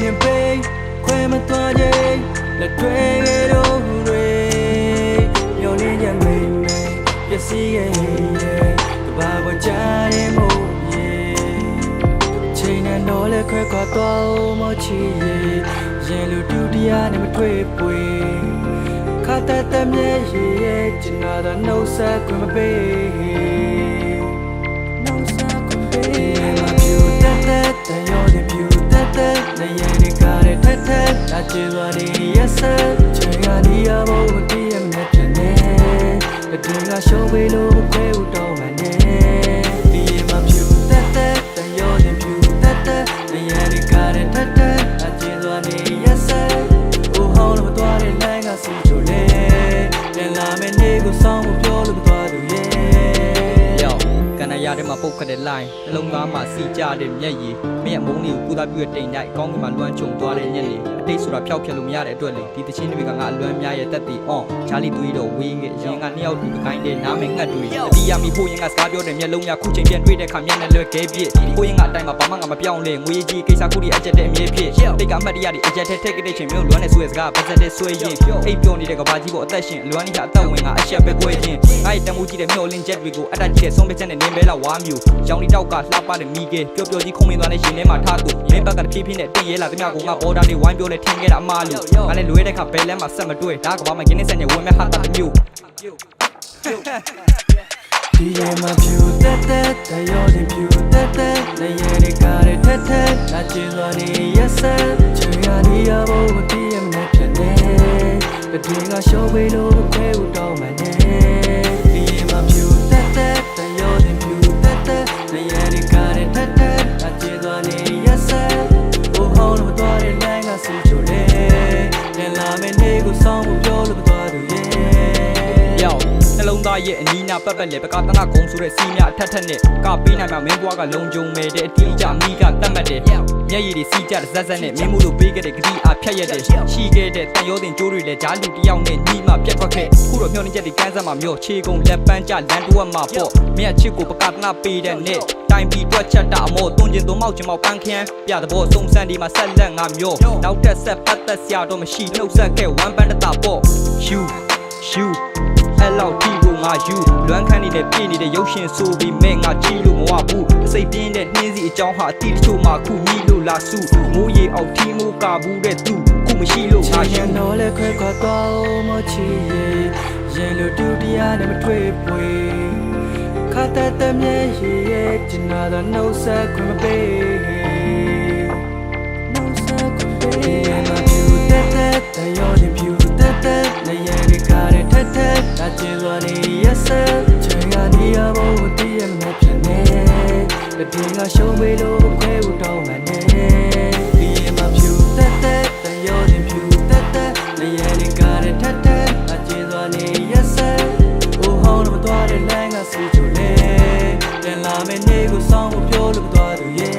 နေပေခွဲမသွားခြင်းလက်တွေတို့တွေမျောလင်းချက်မိမေပျက်စီးရဲ့ကဘာပေါ်ကြတဲ့မို့ချိန်နဲ့တော့လဲခွဲခွာတော့မချီရင်လူတူတရားနဲ့မတွေ့ပွေခါတတ်တဲ့မျက်ရည်ရဲ့ကျင်နာတော့နှုတ်ဆက်ခွင့်မပေးနှုတ်ဆက်ခွင့်ပေးမပြူတက်တက်တရောတဲ့ပြူတက်တက်နေရတဲ့ကားတဲ့ထက်ထက်တာချေသွားတဲ့ရက်ဆက်ချိန်ကနေရဖို့မတည်ရမြတ်ဖြစ်နေတဲ့တွင်ကရှုံးပေးလို့ခွဲဦးတော့မှနေဒီမပြူတက်တက်တရောတဲ့ပြူတက်တက်နေရတဲ့ကားတဲ့ထက်ထက်တာချေသွားတဲ့ရက်ဆက်ဦးဟောင်းလို့သွားတဲ့လမ်းကစီချိုလေပြန်လာမယ့်နေ့ကိုစောင်းဖို့ပြောလို့သွားသူရဲ့ကန်နာရတဲ့မှာပုတ်ခတဲ့ line နှလုံးသားမှာစီကြတဲ့မျက်ရည်မင်းရဲ့မုန်းလေးကိုကုသပြုတဲ့တိမ်တိုက်ကောင်းကင်မှာလွှမ်းခြုံသွားတဲ့ညက်လေးအတိတ်ဆိုတာဖျောက်ဖျက်လို့မရတဲ့အတွက်လေဒီတချင်းတွေကငါအလွမ်းများရဲ့တက်တီ on ချာလီသွေးတော့ဝေးခဲ့ရင်ကနှစ်ယောက်တူတိုင်းတဲ့နားမယ်ငတ်တွေအတီးရမီဖို့ရင်ကစကားပြောတဲ့မျက်လုံးများခုချိန်ပြန်တွေ့တဲ့ခါမျက်နှာလွယ်ခဲပြစ်ကိုရင်ကအတိုင်းမှာဘာမှငါမပြောင်းလဲငွေကြီးကိစ္စခုဒီအကျက်တဲ့အမြဲဖြစ်တိတ်ကအမှတ်တရတွေအကျက်ထဲထည့်ကြတဲ့ချိန်မျိုးလွမ်းနေဆွဲစကားပါစတဲ့ဆွဲရင်အိပ်ပျော်နေတဲ့ကဘာကြီးပေါ်အသက်ရှင်အလွမ်းကြီးကအသက်ဝင်ကအရှက်ပဲကွဲခြင်းငါ့ရဲ့တမှုကြီးတဲ့မျောလင်းချက်တွေကိုအတတ်ကြီးတဲ့ဆုံးဖြတ်ချက်နဲ့နင်းပဲလာဝါမျိုးရောင်ဒီတောက်ကလှပတဲ့မိကေပျော်ပျော်ကြီးခုံမင်းသွားတဲ့ရှင်ထဲမှာထားသူမင်းဘက်ကတဖြည်းဖြည်းနဲ့တင်ရဲလာသမျှကိုငါဘော်ဒါတွေဝိုင်းပြောလဲထင်ခဲ့တာအမားလို့ငါလည်းလွဲတဲ့ခါဘဲလမ်းမှာဆက်မတွေ့ဒါကဘာမှရင်းနေစက်နဲ့ဝင်မဲ့ဟာတာတစ်မျိုးဒီရမပြူတက်တက်တရောတင်ပြူတက်တက်နေရတဲ့ကားတဲ့ထက်ထက်လာချင်သွားနေရက်ဆက်ချိန်ကနေရဖို့မတည်ရမြတ်ဖြစ်နေတဲ့တွင်ကရှုံးပေးလို့ခွဲဦးတော့မှနေဒီရမပြူတက်တက်တရောတင်ပြူတက်တက်နေရတဲ့ကားတဲ့ထက်ထက်လာချင်သွားနေရက်ဆက်ဦးဟောင်းလို့သွားတဲ့လမ်းကစီချိုလေပြန်လာမယ့်နေ့ကိုစောင်းဖို့ပြောလို့သွားသူရဲ့နှလုံးသားရဲ့အနီးနာပတ်ပတ်လေပကသနာကုံဆိုတဲ့စီးမြအထက်ထက်နဲ့ကပေးနိုင်မှာမင်းဘွားကလုံကြုံမဲ့တဲ့အတီးကြမိကတတ်မှတ်တယ်မျက်ရည်တွေစီးကြတဲ့ဇက်ဇက်နဲ့မင်းမို့လို့ပေးခဲ့တဲ့ဂတိအားဖြတ်ရက်တဲ့ရှိခဲ့တဲ့တန်ရောတင်ကြိုးတွေလည်းဂျားလူတယောက်နဲ့ညီမပြတ်ထွက်ခဲ့ခုတော့မျောနေချက်တွေကန်းဆက်မှာမျောခြေကုန်လက်ပန်းကြလန်တွက်မှာပေါ့မင်းအချစ်ကိုပကသနာပေးတဲ့နဲ့တိုင်ပြီးတွက်ချက်တာအမောတွန်းကျင်သွမောက်ချင်မောက်ပန်းခန်းပြတဲ့ဘောစုံစံဒီမှာဆက်လက်ငါမျောနောက်ထပ်ဆက်ပတ်သက်စရာတော့မရှိနှုတ်ဆက်ခဲ့ဝမ်းပန်းတတာပေါ့ယူအဲ့လောက်တီကိုငါယူလွမ်းခန်းနေတဲ့ပြည့်နေတဲ့ရုပ်ရှင်ဆိုပြီးမဲ့ငါကြည့်လို့မဝဘူးအစိတ်ပြင်းတဲ့နှင်းစီအကြောင်းဟာအတီတချို့မှခုမိလို့လာစုမိုးရေအောက်ထီးမိုးကာဘူးတဲ့သူခုမရှိလို့ငါရင်တော့လဲခွဲခွာတော့မချီရင်လူတူတရားနဲ့မတွေ့ပွေခါတတ်တဲ့မျက်ရည်ရဲ့ကျင်နာတော့နှုတ်ဆက်ခွင့်မပေးနှုတ်ဆက်ခွင့်ပေးမပြူတက်တက်တရောတင်ပြူတက်တက်နေရတဲ့ကားတဲ့ထက်ထက်တာချင်သွားနေရက်ဆက်ချိန်ကနေရဖို့မတည်ရမြတ်ဖြစ်နေတဲ့တွင်ကရှုံးပေးလို့ခွဲဦးတော့မှနေဒီမပြူတက်တက်တရောတင်ပြူတက်တက်နေရတဲ့ကားတဲ့ထက်ထက်တာချင်သွားနေရက်ဆက်ဦးဟောင်းလို့သွားတဲ့လမ်းကစီချိုလေပြန်လာမယ့်နေ့ကိုစောင်းဖို့ပြောလို့သွားသူရဲ့